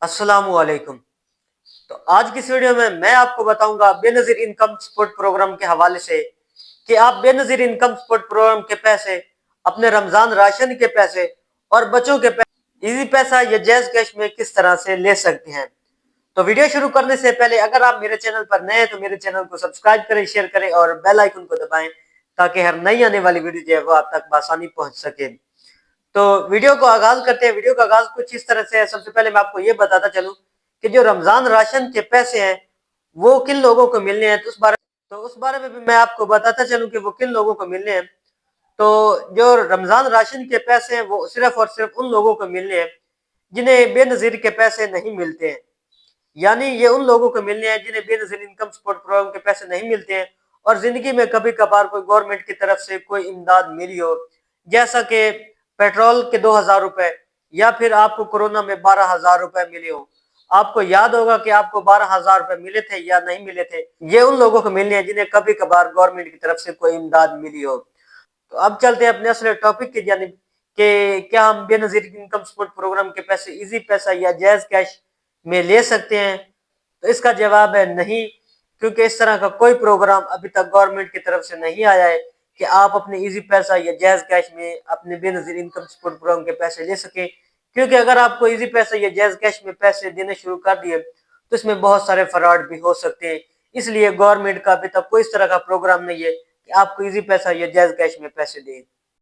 अस्सलाम वालेकुम। तो आज की इस वीडियो में मैं आपको बताऊंगा बेनजीर इनकम सपोर्ट प्रोग्राम के हवाले से कि आप बेनजीर इनकम सपोर्ट प्रोग्राम के पैसे, अपने रमजान राशन के पैसे और बच्चों के पैसे इजी पैसा या जैज कैश में किस तरह से ले सकते हैं। तो वीडियो शुरू करने से पहले अगर आप मेरे चैनल पर नए हैं तो मेरे चैनल को सब्सक्राइब करें, शेयर करें और बेल आइकन को दबाएं ताकि हर नई आने वाली वीडियो जो है वो आप तक बआसानी पहुंच सके। तो वीडियो को आगाज करते हैं। वीडियो का आगाज कुछ इस तरह से है। सबसे पहले मैं आपको ये बताता चलूं कि जो रमजान राशन के पैसे हैं वो किन लोगों को मिलने हैं, तो उस बारे में भी मैं आपको बताता चलूं कि वो किन लोगों को मिलने हैं। तो जो रमजान राशन के पैसे हैं वो सिर्फ और सिर्फ उन लोगों को मिलने हैं जिन्हें बेनजीर के पैसे नहीं मिलते हैं। यानी ये उन लोगों को मिलने हैं जिन्हें बेनजीर इनकम सपोर्ट प्रोग्राम के पैसे नहीं मिलते हैं और जिंदगी में कभी कभार कोई गवर्नमेंट की तरफ से कोई इमदाद मिली हो, जैसा कि पेट्रोल के 2000 रुपए या फिर आपको कोरोना में 12,000 रुपए मिले हो। आपको याद होगा कि आपको 12,000 रुपए मिले थे या नहीं मिले थे। ये उन लोगों को मिलने हैं जिन्हें कभी कभार गवर्नमेंट की तरफ से कोई इमदाद मिली हो। तो अब चलते हैं अपने असली टॉपिक की जानिब कि क्या हम बेनजीर इनकम सपोर्ट प्रोग्राम के पैसे इजी पैसा या जायज कैश में ले सकते हैं। तो इसका जवाब है नहीं, क्योंकि इस तरह का कोई प्रोग्राम अभी तक गवर्नमेंट की तरफ से नहीं आया है कि आप अपने इजी पैसा या जायज कैश में अपने बेनजीर इनकम सपोर्ट प्रोग्राम के पैसे ले सके। क्योंकि अगर आपको इजी पैसा या जायज कैश में पैसे देने शुरू कर दिए तो इसमें बहुत सारे फ्रॉड भी हो सकते हैं। इसलिए गवर्नमेंट का अभी तक कोई इस तरह का प्रोग्राम नहीं है कि आपको इजी पैसा या जायज कैश में पैसे दें।